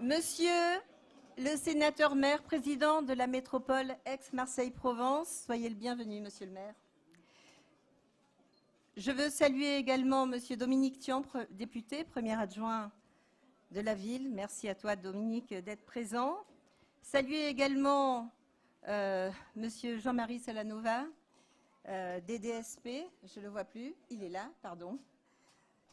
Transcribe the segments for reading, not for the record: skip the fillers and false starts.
Monsieur le sénateur maire, président de la métropole Aix-Marseille-Provence, soyez le bienvenu, monsieur le maire. Je veux saluer également monsieur Dominique Thiam, député, premier adjoint de la ville. Merci à toi, Dominique, d'être présent. Saluer également monsieur Jean-Marie Salanova, DDSP, je ne le vois plus, il est là, pardon.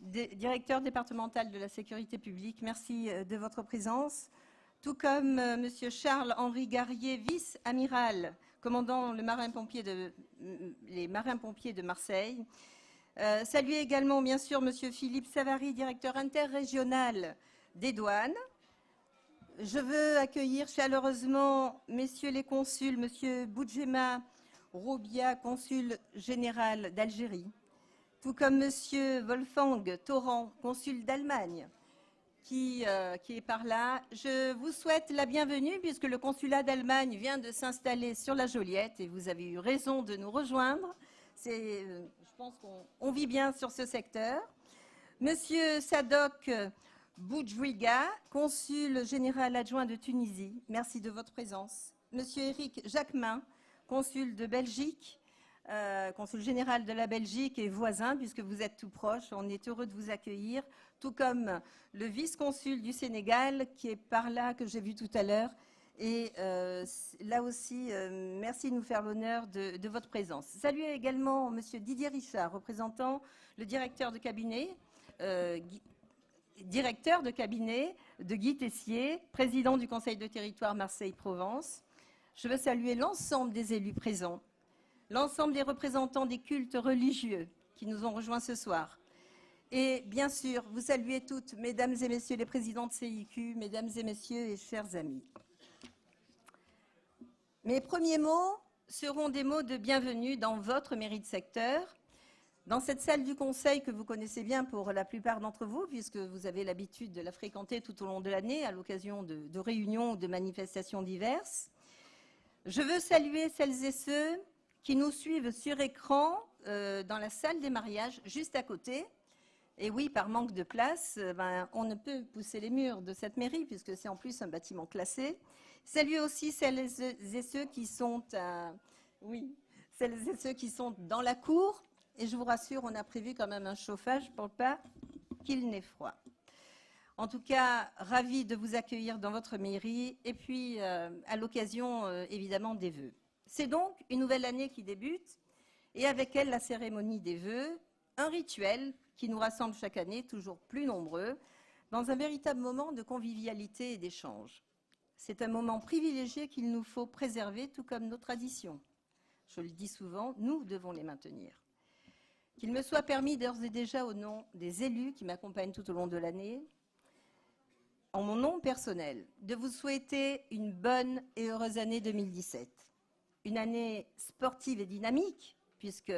Directeur départemental de la sécurité publique, merci de votre présence. Tout comme monsieur Charles-Henri Garrier, vice-amiral, commandant les marins-pompiers de Marseille. Saluer également, bien sûr, monsieur Philippe Savary, directeur interrégional des douanes. Je veux accueillir chaleureusement messieurs les consuls, monsieur Boudjema Roubia, consul général d'Algérie, tout comme monsieur Wolfgang Torrent, consul d'Allemagne, qui est par là. Je vous souhaite la bienvenue puisque le consulat d'Allemagne vient de s'installer sur la Joliette et vous avez eu raison de nous rejoindre. Je pense qu'on vit bien sur ce secteur. Monsieur Sadok Boudjouiga, consul général adjoint de Tunisie, merci de votre présence. Monsieur Éric Jacquemin, consul de Belgique, consul général de la Belgique et voisin, puisque vous êtes tout proche, on est heureux de vous accueillir, tout comme le vice-consul du Sénégal, qui est par là, que j'ai vu tout à l'heure. Et là aussi, merci de nous faire l'honneur de votre présence. Saluez également monsieur Didier Richard, représentant le directeur de cabinet, de Guy Tessier, président du Conseil de territoire Marseille-Provence. Je veux saluer l'ensemble des élus présents, l'ensemble des représentants des cultes religieux qui nous ont rejoints ce soir. Et bien sûr, vous saluez toutes, mesdames et messieurs les présidents de CIQ, mesdames et messieurs et chers amis. Mes premiers mots seront des mots de bienvenue dans votre mairie de secteur, dans cette salle du Conseil que vous connaissez bien pour la plupart d'entre vous, puisque vous avez l'habitude de la fréquenter tout au long de l'année à l'occasion de réunions ou de manifestations diverses. Je veux saluer celles et ceux qui nous suivent sur écran dans la salle des mariages, juste à côté. Et oui, par manque de place, on ne peut pousser les murs de cette mairie, puisque c'est en plus un bâtiment classé. Saluer aussi celles et ceux qui sont dans la cour. Et je vous rassure, on a prévu quand même un chauffage pour pas qu'il n'ait froid. En tout cas, ravi de vous accueillir dans votre mairie et puis à l'occasion évidemment des vœux. C'est donc une nouvelle année qui débute et avec elle la cérémonie des vœux, un rituel qui nous rassemble chaque année, toujours plus nombreux, dans un véritable moment de convivialité et d'échange. C'est un moment privilégié qu'il nous faut préserver, tout comme nos traditions. Je le dis souvent, nous devons les maintenir. Qu'il me soit permis d'ores et déjà, au nom des élus qui m'accompagnent tout au long de l'année, en mon nom personnel, de vous souhaiter une bonne et heureuse année 2017. Une année sportive et dynamique, puisque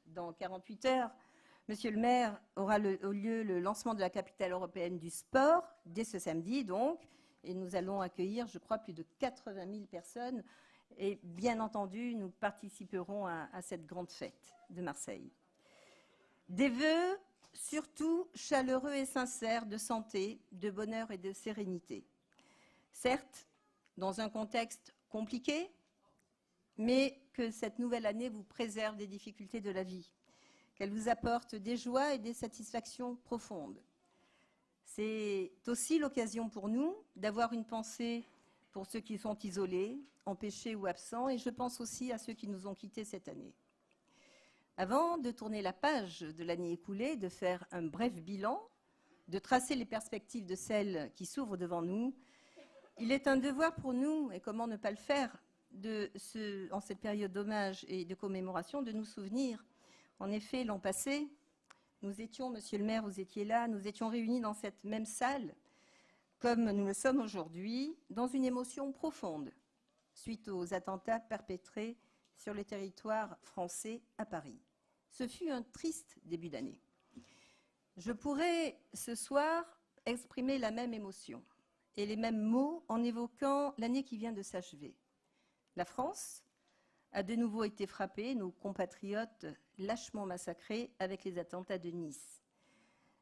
dans 48 heures, monsieur le maire, aura lieu le lancement de la capitale européenne du sport, dès ce samedi donc, et nous allons accueillir, je crois, plus de 80 000 personnes. Et bien entendu, nous participerons à cette grande fête de Marseille. Des vœux surtout chaleureux et sincères de santé, de bonheur et de sérénité. Certes, dans un contexte compliqué, mais que cette nouvelle année vous préserve des difficultés de la vie, qu'elle vous apporte des joies et des satisfactions profondes. C'est aussi l'occasion pour nous d'avoir une pensée pour ceux qui sont isolés, empêchés ou absents, et je pense aussi à ceux qui nous ont quittés cette année. Avant de tourner la page de l'année écoulée, de faire un bref bilan, de tracer les perspectives de celles qui s'ouvrent devant nous, il est un devoir pour nous, et comment ne pas le faire, en cette période d'hommage et de commémoration, de nous souvenir. En effet, l'an passé, nous étions, monsieur le maire, vous étiez là, nous étions réunis dans cette même salle, comme nous le sommes aujourd'hui, dans une émotion profonde, suite aux attentats perpétrés sur le territoire français à Paris. Ce fut un triste début d'année. Je pourrais ce soir exprimer la même émotion et les mêmes mots en évoquant l'année qui vient de s'achever. La France a de nouveau été frappée, nos compatriotes lâchement massacrés avec les attentats de Nice.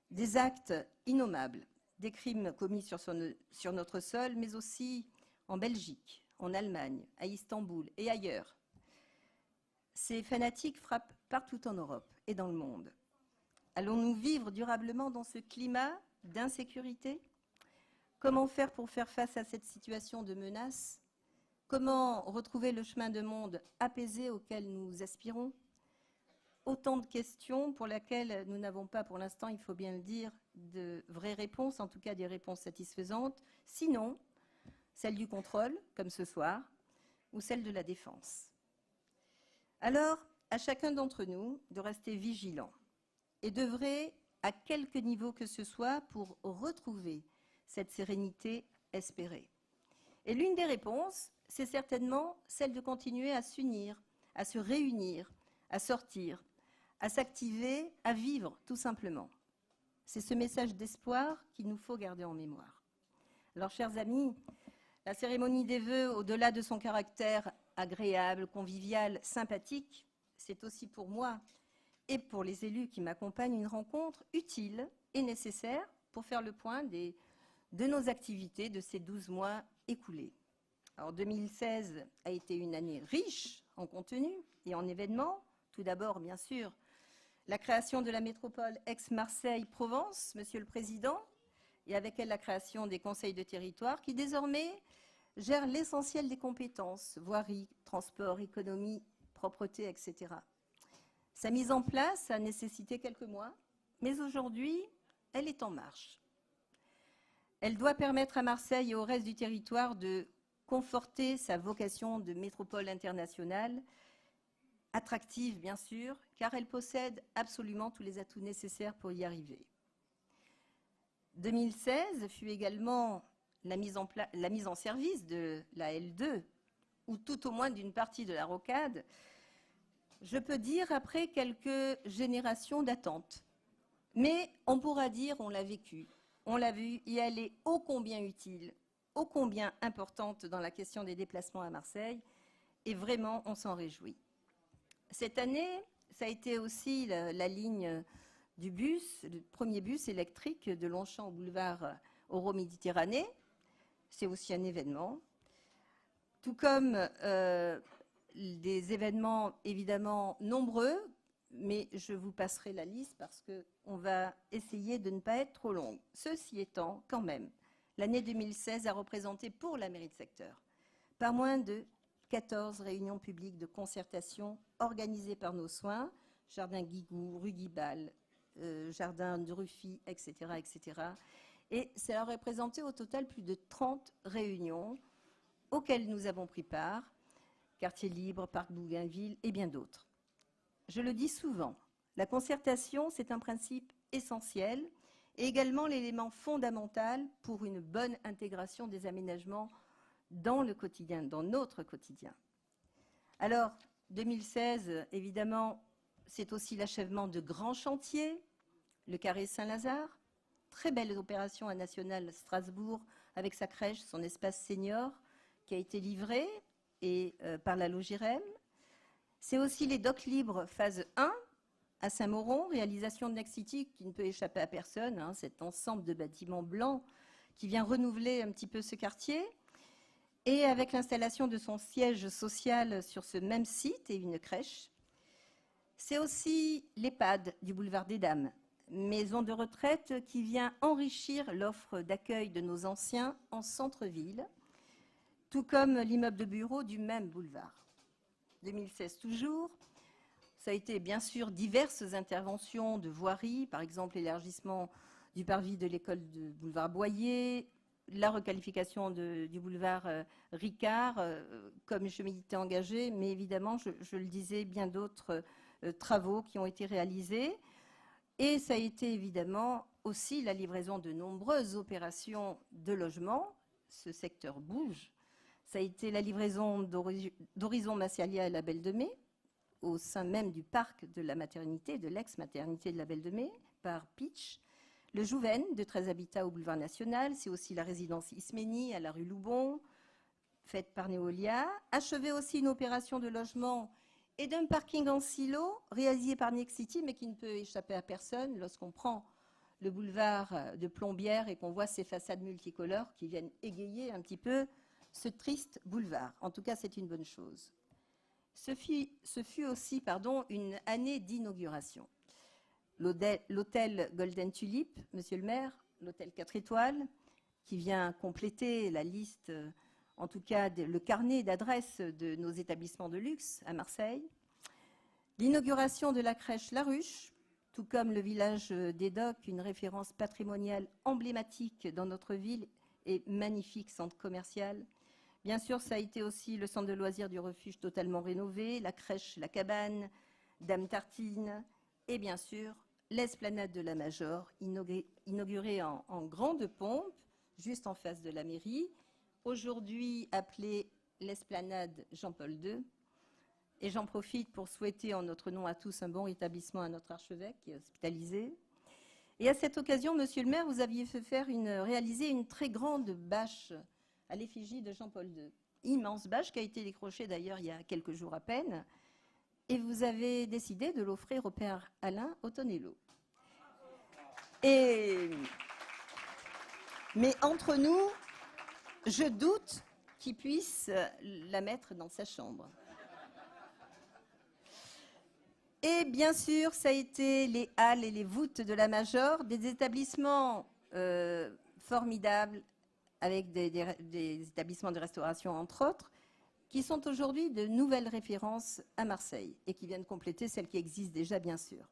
Des actes innommables, des crimes commis sur notre sol, mais aussi en Belgique, en Allemagne, à Istanbul et ailleurs. Ces fanatiques frappent partout en Europe et dans le monde. Allons-nous vivre durablement dans ce climat d'insécurité? Comment faire pour faire face à cette situation de menace? Comment retrouver le chemin de monde apaisé auquel nous aspirons? Autant de questions pour lesquelles nous n'avons pas pour l'instant, il faut bien le dire, de vraies réponses, en tout cas des réponses satisfaisantes, sinon celle du contrôle, comme ce soir, ou celle de la défense. Alors, à chacun d'entre nous de rester vigilant et d'œuvrer à quelque niveau que ce soit pour retrouver cette sérénité espérée. Et l'une des réponses, c'est certainement celle de continuer à s'unir, à se réunir, à sortir, à s'activer, à vivre, tout simplement. C'est ce message d'espoir qu'il nous faut garder en mémoire. Alors, chers amis, la cérémonie des vœux, au-delà de son caractère agréable, convivial, sympathique, c'est aussi pour moi et pour les élus qui m'accompagnent une rencontre utile et nécessaire pour faire le point de nos activités de ces 12 mois écoulés. Alors 2016 a été une année riche en contenu et en événements. Tout d'abord, bien sûr, la création de la métropole Aix-Marseille-Provence, Monsieur le Président, et avec elle la création des conseils de territoire qui désormais gèrent l'essentiel des compétences, voirie, transport, économie, propreté, etc. Sa mise en place a nécessité quelques mois, mais aujourd'hui, elle est en marche. Elle doit permettre à Marseille et au reste du territoire de conforter sa vocation de métropole internationale, attractive bien sûr, car elle possède absolument tous les atouts nécessaires pour y arriver. 2016 fut également la mise en service de la L2, ou tout au moins d'une partie de la rocade, je peux dire après quelques générations d'attente. Mais on pourra dire on l'a vécu, on l'a vu, et elle est ô combien utile, ô combien importante dans la question des déplacements à Marseille, et vraiment on s'en réjouit. Cette année, ça a été aussi la ligne du bus, le premier bus électrique de Longchamp au boulevard Euro-Méditerranée. C'est aussi un événement. Tout comme des événements évidemment nombreux, mais je vous passerai la liste parce qu'on va essayer de ne pas être trop longue. Ceci étant, quand même, l'année 2016 a représenté pour la mairie de secteur pas moins de 14 réunions publiques de concertation organisées par nos soins, Jardin Guigou, rue Guibal, Jardin de Ruffy, etc., etc. Et ça a représenté au total plus de 30 réunions auxquelles nous avons pris part, Quartier Libre, Parc Bougainville et bien d'autres. Je le dis souvent, la concertation, c'est un principe essentiel et également l'élément fondamental pour une bonne intégration des aménagements dans le quotidien, dans notre quotidien. Alors, 2016, évidemment, c'est aussi l'achèvement de grands chantiers, le Carré Saint-Lazare, très belle opération à National Strasbourg avec sa crèche, son espace senior, qui a été livré et, par la Logirem. C'est aussi les docks libres phase 1 à Saint-Mauron, réalisation de Next City qui ne peut échapper à personne, hein, cet ensemble de bâtiments blancs qui vient renouveler un petit peu ce quartier. Et avec l'installation de son siège social sur ce même site et une crèche. C'est aussi l'EHPAD du boulevard des Dames, maison de retraite qui vient enrichir l'offre d'accueil de nos anciens en centre-ville, tout comme l'immeuble de bureau du même boulevard. 2016 toujours, ça a été bien sûr diverses interventions de voirie, par exemple l'élargissement du parvis de l'école de boulevard Boyer, la requalification du boulevard Ricard, comme je m'y étais engagée, mais évidemment, je le disais, bien d'autres travaux qui ont été réalisés. Et ça a été évidemment aussi la livraison de nombreuses opérations de logement. Ce secteur bouge. Ça a été la livraison d'Horizon Massalia à la Belle de Mai, au sein même du parc de la maternité, de l'ex-maternité de la Belle de Mai, par Pitch. Le Jouven, de 13 habitats au boulevard National, c'est aussi la résidence Isménie à la rue Loubon, faite par Neolia. Achevé aussi une opération de logement et d'un parking en silo réalisé par Next City, mais qui ne peut échapper à personne lorsqu'on prend le boulevard de Plombières et qu'on voit ces façades multicolores qui viennent égayer un petit peu ce triste boulevard. En tout cas, c'est une bonne chose. Ce fut aussi une année d'inauguration. L'hôtel Golden Tulip, monsieur le maire, l'hôtel 4 étoiles, qui vient compléter la liste, en tout cas le carnet d'adresses de nos établissements de luxe à Marseille. L'inauguration de la crèche La Ruche, tout comme le village des Docks, une référence patrimoniale emblématique dans notre ville et magnifique centre commercial. Bien sûr, ça a été aussi le centre de loisirs du refuge totalement rénové, la crèche La Cabane, Dame Tartine et bien sûr l'esplanade de la Major, inaugurée en grande pompe, juste en face de la mairie, aujourd'hui appelée l'esplanade Jean-Paul II. Et j'en profite pour souhaiter en notre nom à tous un bon rétablissement à notre archevêque qui est hospitalisé. Et à cette occasion, monsieur le maire, vous aviez fait réaliser une très grande bâche à l'effigie de Jean-Paul II. Immense bâche qui a été décrochée d'ailleurs il y a quelques jours à peine. Et vous avez décidé de l'offrir au père Alain Ottonello. Mais entre nous, je doute qu'il puisse la mettre dans sa chambre. Et bien sûr, ça a été les halles et les voûtes de la Major, des établissements formidables, avec des établissements de restauration, entre autres, qui sont aujourd'hui de nouvelles références à Marseille et qui viennent compléter celles qui existent déjà, bien sûr.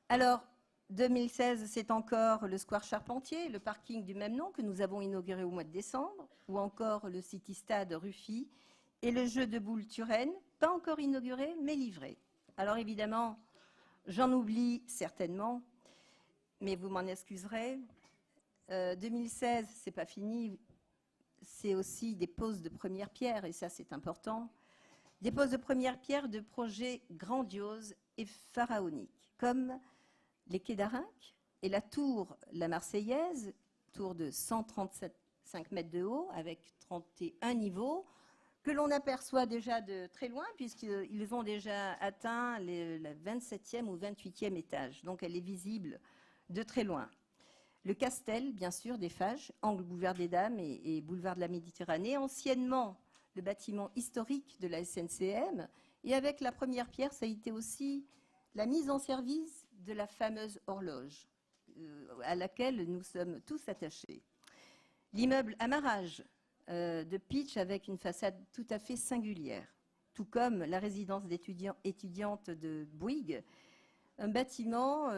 Alors, 2016, c'est encore le Square Charpentier, le parking du même nom que nous avons inauguré au mois de décembre, ou encore le City Stade Ruffi et le jeu de boules Turenne, pas encore inauguré, mais livré. Alors évidemment, j'en oublie certainement, mais vous m'en excuserez. 2016, c'est pas fini, c'est aussi des poses de première pierre, et ça c'est important. Des poses de première pierre de projets grandioses et pharaoniques, comme les quais d'Arinques et la tour La Marseillaise, tour de 135 mètres de haut avec 31 niveaux, que l'on aperçoit déjà de très loin, puisqu'ils ont déjà atteint le 27e ou 28e étage. Donc, elle est visible de très loin. Le Castel, bien sûr, des Fages, angle boulevard des Dames et boulevard de la Méditerranée, anciennement le bâtiment historique de la SNCM. Et avec la première pierre, ça a été aussi la mise en service de la fameuse horloge, à laquelle nous sommes tous attachés. L'immeuble Amarage, de Pitch avec une façade tout à fait singulière, tout comme la résidence étudiante de Bouygues, un bâtiment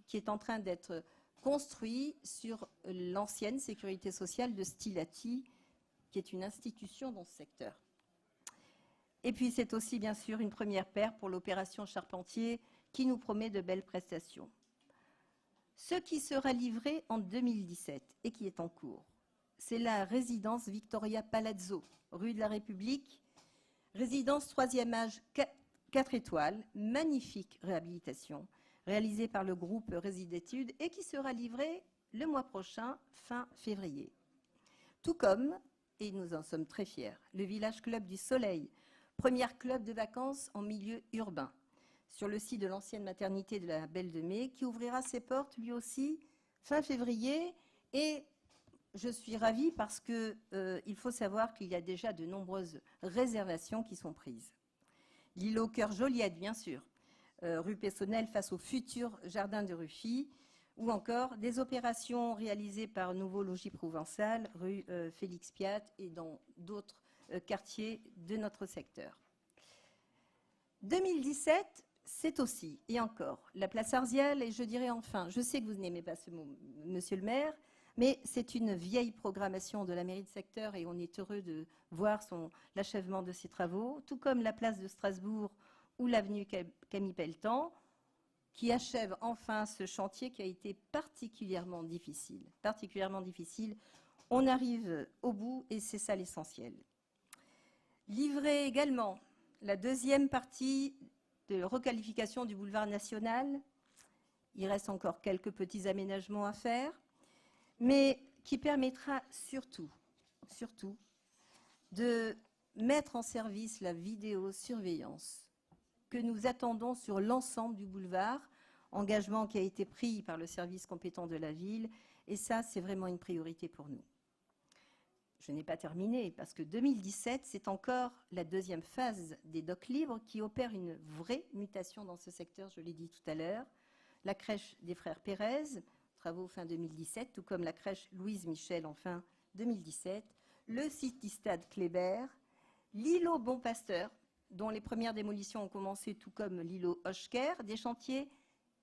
qui est en train d'être construit sur l'ancienne sécurité sociale de Stillati, qui est une institution dans ce secteur. Et puis c'est aussi bien sûr une première paire pour l'opération Charpentier qui nous promet de belles prestations. Ce qui sera livré en 2017 et qui est en cours, c'est la résidence Victoria Palazzo, rue de la République, résidence 3e âge 4 étoiles, magnifique réhabilitation, réalisée par le groupe Résidétudes et qui sera livrée le mois prochain, fin février. Tout comme, et nous en sommes très fiers, le Village Club du Soleil, premier club de vacances en milieu urbain, sur le site de l'ancienne maternité de la Belle de Mai, qui ouvrira ses portes lui aussi fin février. Et je suis ravie parce qu'il faut savoir qu'il y a déjà de nombreuses réservations qui sont prises. L'îlot Cœur Joliette, bien sûr, rue Pessonnel face au futur jardin de Ruffi, ou encore des opérations réalisées par Nouveau Logis Provençal, rue Félix Piat et dans d'autres quartiers de notre secteur. 2017, c'est aussi, et encore, la place Arzial, et je dirais enfin, je sais que vous n'aimez pas ce mot, monsieur le maire, mais c'est une vieille programmation de la mairie de secteur et on est heureux de voir l'achèvement de ses travaux, tout comme la place de Strasbourg ou l'avenue Camille Pelletan, qui achève enfin ce chantier qui a été particulièrement difficile. Particulièrement difficile. On arrive au bout et c'est ça l'essentiel. Livré également la deuxième partie de requalification du boulevard national. Il reste encore quelques petits aménagements à faire, mais qui permettra surtout de mettre en service la vidéosurveillance que nous attendons sur l'ensemble du boulevard engagement qui a été pris par le service compétent de la ville. Et ça, c'est vraiment une priorité pour nous. Je n'ai pas terminé parce que 2017, c'est encore la deuxième phase des docks libres qui opère une vraie mutation dans ce secteur, je l'ai dit tout à l'heure. La crèche des frères Pérez, travaux fin 2017, tout comme la crèche Louise Michel en fin 2017, le City-Stade Kléber, l'îlot Bon Pasteur, dont les premières démolitions ont commencé, tout comme l'îlot Hochker, des chantiers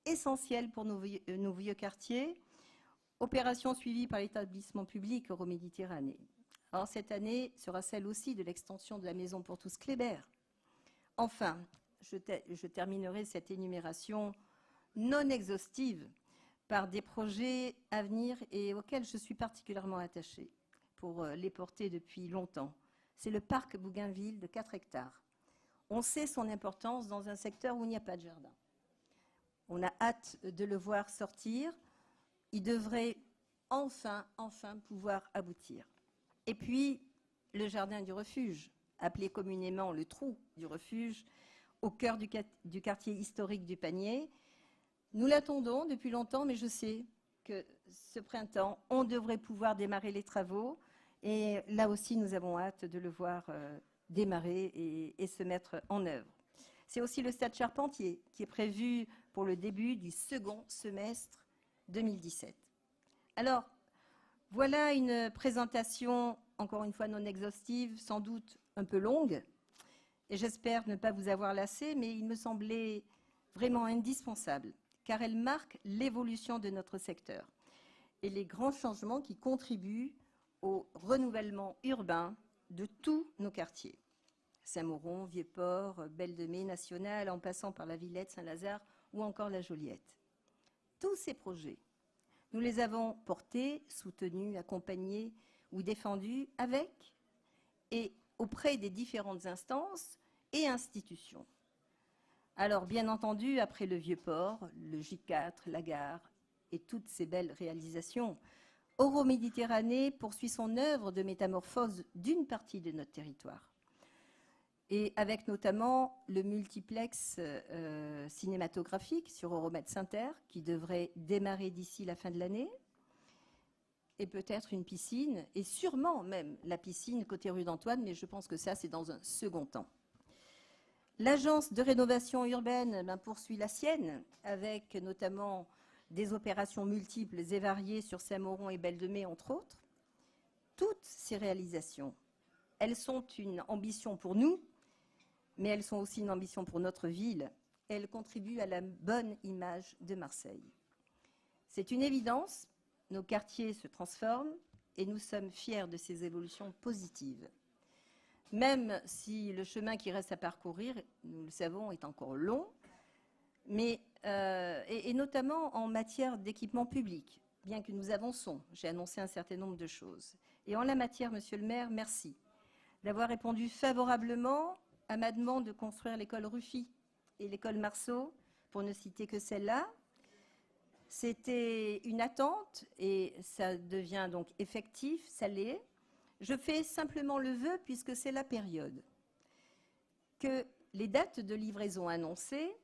essentiels pour nos vieux quartiers, opération suivie par l'établissement public Euroméditerranée. Alors cette année sera celle aussi de l'extension de la maison pour tous Kléber. Enfin, je terminerai cette énumération non exhaustive par des projets à venir et auxquels je suis particulièrement attachée pour les porter depuis longtemps. C'est le parc Bougainville de 4 hectares. On sait son importance dans un secteur où il n'y a pas de jardin. On a hâte de le voir sortir. Il devrait enfin pouvoir aboutir. Et puis, le jardin du refuge, appelé communément le trou du refuge, au cœur du quartier historique du Panier. Nous l'attendons depuis longtemps, mais je sais que ce printemps, on devrait pouvoir démarrer les travaux. Et là aussi, nous avons hâte de le voir démarrer et se mettre en œuvre. C'est aussi le stade Charpentier qui est prévu pour le début du second semestre 2017. Alors, voilà une présentation, encore une fois non exhaustive, sans doute un peu longue, et j'espère ne pas vous avoir lassé, mais il me semblait vraiment indispensable, car elle marque l'évolution de notre secteur et les grands changements qui contribuent au renouvellement urbain de tous nos quartiers. Saint-Mauron, Vieux-Port, Belle-de-Mai, National, en passant par la Villette, Saint-Lazare ou encore la Joliette. Tous ces projets, nous les avons portés, soutenus, accompagnés ou défendus avec et auprès des différentes instances et institutions. Alors, bien entendu, après le Vieux-Port, le J4, la gare et toutes ces belles réalisations, Euroméditerranée poursuit son œuvre de métamorphose d'une partie de notre territoire. Et avec notamment le multiplex cinématographique sur Euromède Saint-Terre, qui devrait démarrer d'ici la fin de l'année, et peut-être une piscine, et sûrement même la piscine côté rue d'Antoine, mais je pense que ça, c'est dans un second temps. L'agence de rénovation urbaine poursuit la sienne, avec notamment des opérations multiples et variées sur Saint-Mauron et Belle-de-Mai, entre autres. Toutes ces réalisations, elles sont une ambition pour nous, mais elles sont aussi une ambition pour notre ville. Elles contribuent à la bonne image de Marseille. C'est une évidence, nos quartiers se transforment et nous sommes fiers de ces évolutions positives. Même si le chemin qui reste à parcourir, nous le savons, est encore long, mais, et notamment en matière d'équipement public, bien que nous avançons. J'ai annoncé un certain nombre de choses. Et en la matière, Monsieur le maire, merci d'avoir répondu favorablement à ma demande de construire l'école Ruffy et l'école Marceau, pour ne citer que celle-là. C'était une attente et ça devient donc effectif, ça l'est. Je fais simplement le vœu, puisque c'est la période, que les dates de livraison annoncées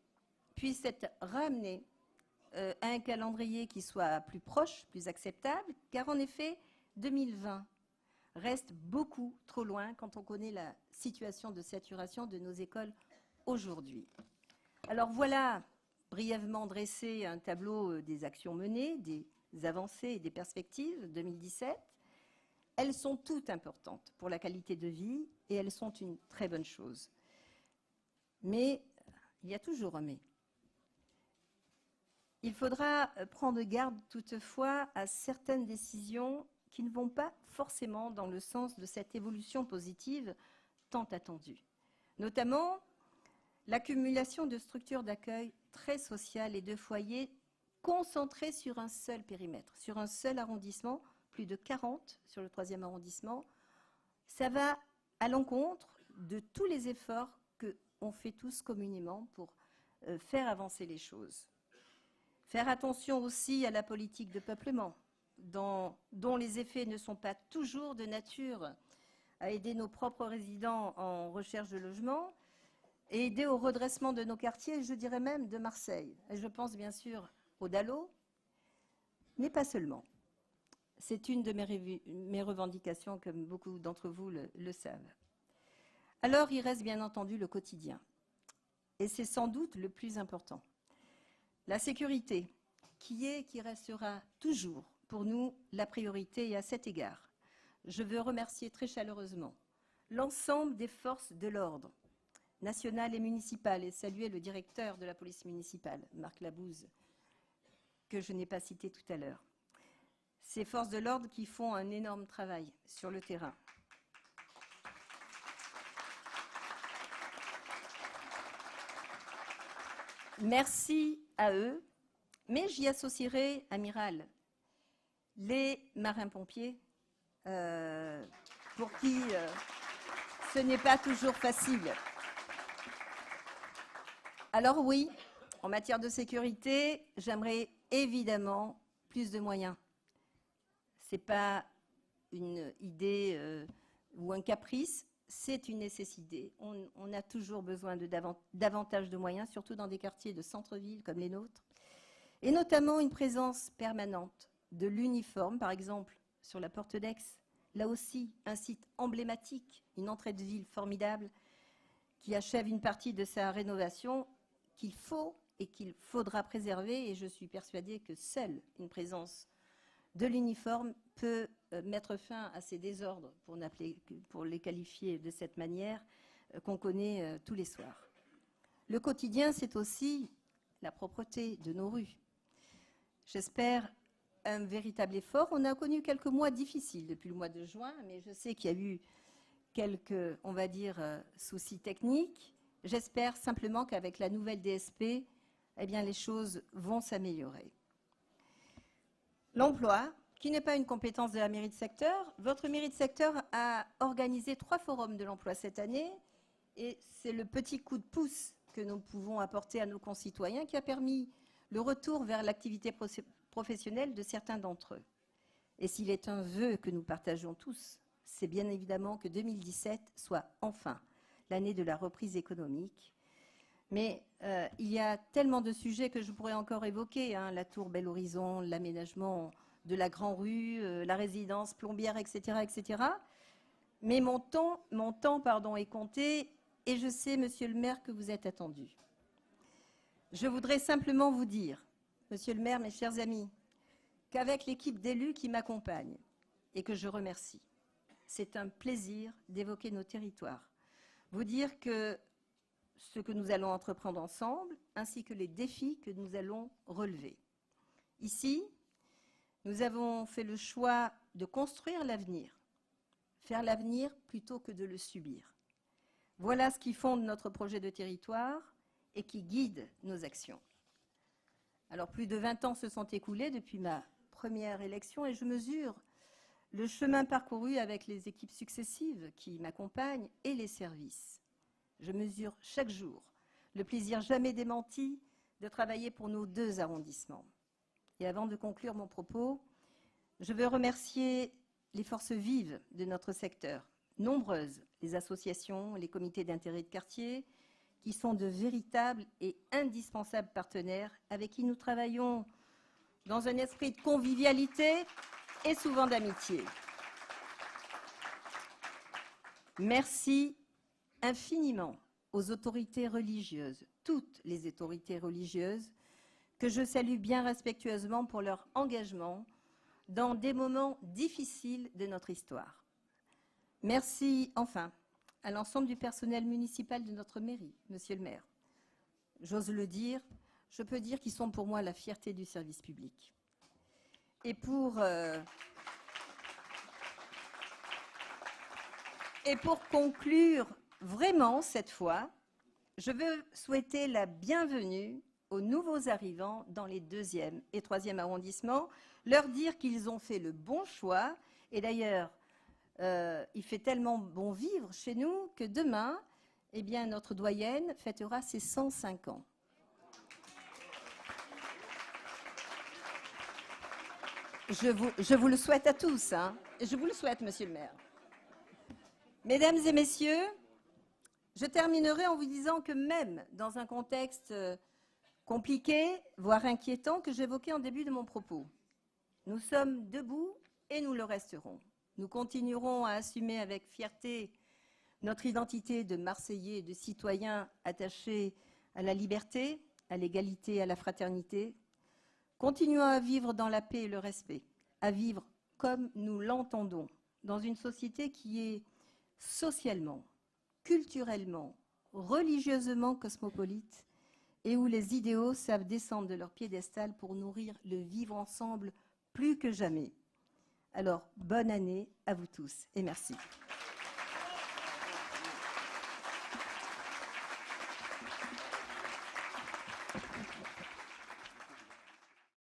puissent être ramenées à un calendrier qui soit plus proche, plus acceptable, car en effet, 2020 reste beaucoup trop loin quand on connaît la situation de saturation de nos écoles aujourd'hui. Alors voilà, brièvement dressé un tableau des actions menées, des avancées et des perspectives 2017. Elles sont toutes importantes pour la qualité de vie et elles sont une très bonne chose. Mais il y a toujours un mais. Il faudra prendre garde toutefois à certaines décisions qui ne vont pas forcément dans le sens de cette évolution positive tant attendue. Notamment l'accumulation de structures d'accueil très sociales et de foyers concentrés sur un seul périmètre, sur un seul arrondissement, plus de 40 sur le 3e arrondissement. Ça va à l'encontre de tous les efforts qu'on fait tous communément pour faire avancer les choses. Faire attention aussi à la politique de peuplement, dont les effets ne sont pas toujours de nature à aider nos propres résidents en recherche de logement, et aider au redressement de nos quartiers, je dirais même de Marseille. Et je pense bien sûr au Dalo, mais pas seulement. C'est une de mes revendications, comme beaucoup d'entre vous le savent. Alors, il reste bien entendu le quotidien. Et c'est sans doute le plus important. La sécurité, qui restera toujours pour nous la priorité. Et à cet égard, je veux remercier très chaleureusement l'ensemble des forces de l'ordre, nationales et municipales, et saluer le directeur de la police municipale, Marc Labouze, que je n'ai pas cité tout à l'heure. Ces forces de l'ordre qui font un énorme travail sur le terrain. Merci à eux, mais j'y associerai, amiral, les marins-pompiers, pour qui ce n'est pas toujours facile. Alors oui, en matière de sécurité, j'aimerais évidemment plus de moyens. Ce n'est pas une idée ou un caprice, c'est une nécessité. On a toujours besoin de davantage de moyens, surtout dans des quartiers de centre-ville comme les nôtres, et notamment une présence permanente de l'uniforme, par exemple sur la porte d'Aix, là aussi un site emblématique, une entrée de ville formidable qui achève une partie de sa rénovation qu'il faut et qu'il faudra préserver, et je suis persuadée que seule une présence de l'uniforme peut mettre fin à ces désordres, pour les qualifier de cette manière, qu'on connaît tous les soirs. Le quotidien, c'est aussi la propreté de nos rues. J'espère un véritable effort. On a connu quelques mois difficiles depuis le mois de juin, mais je sais qu'il y a eu quelques, on va dire, soucis techniques. J'espère simplement qu'avec la nouvelle DSP, eh bien, les choses vont s'améliorer. L'emploi, qui n'est pas une compétence de la mairie de secteur. Votre mairie de secteur a organisé 3 forums de l'emploi cette année, et c'est le petit coup de pouce que nous pouvons apporter à nos concitoyens qui a permis le retour vers l'activité professionnelle de certains d'entre eux. Et s'il est un vœu que nous partageons tous, c'est bien évidemment que 2017 soit enfin l'année de la reprise économique. Mais il y a tellement de sujets que je pourrais encore évoquer, hein, la tour Bel Horizon, l'aménagement de la Grand Rue, la résidence plombière, etc., etc. Mais mon temps est compté, et je sais, monsieur le maire, que vous êtes attendu. Je voudrais simplement vous dire, monsieur le maire, mes chers amis, qu'avec l'équipe d'élus qui m'accompagne et que je remercie, c'est un plaisir d'évoquer nos territoires. Vous dire que ce que nous allons entreprendre ensemble, ainsi que les défis que nous allons relever. Ici, nous avons fait le choix de construire l'avenir, faire l'avenir plutôt que de le subir. Voilà ce qui fonde notre projet de territoire et qui guide nos actions. Alors, plus de 20 ans se sont écoulés depuis ma première élection, et je mesure le chemin parcouru avec les équipes successives qui m'accompagnent et les services. Je mesure chaque jour le plaisir jamais démenti de travailler pour nos 2 arrondissements. Et avant de conclure mon propos, je veux remercier les forces vives de notre secteur, nombreuses, les associations, les comités d'intérêt de quartier, qui sont de véritables et indispensables partenaires avec qui nous travaillons dans un esprit de convivialité et souvent d'amitié. Merci infiniment aux autorités religieuses, toutes les autorités religieuses, que je salue bien respectueusement pour leur engagement dans des moments difficiles de notre histoire. Merci enfin à l'ensemble du personnel municipal de notre mairie, monsieur le maire. J'ose le dire, je peux dire qu'ils sont pour moi la fierté du service public. Et pour conclure vraiment cette fois, je veux souhaiter la bienvenue aux nouveaux arrivants dans les 2e et 3e arrondissements, leur dire qu'ils ont fait le bon choix. Et d'ailleurs, il fait tellement bon vivre chez nous que demain, eh bien, notre doyenne fêtera ses 105 ans. Je vous le souhaite à tous, hein. Je vous le souhaite, monsieur le maire. Mesdames et messieurs, Je terminerai en vous disant que même dans un contexte compliqué, voire inquiétant, que j'évoquais en début de mon propos, nous sommes debout et nous le resterons. Nous continuerons à assumer avec fierté notre identité de Marseillais et de citoyens attachés à la liberté, à l'égalité et à la fraternité. Continuons à vivre dans la paix et le respect, à vivre comme nous l'entendons, dans une société qui est socialement, culturellement, religieusement cosmopolite et où les idéaux savent descendre de leur piédestal pour nourrir le vivre ensemble plus que jamais. Alors, bonne année à vous tous et merci.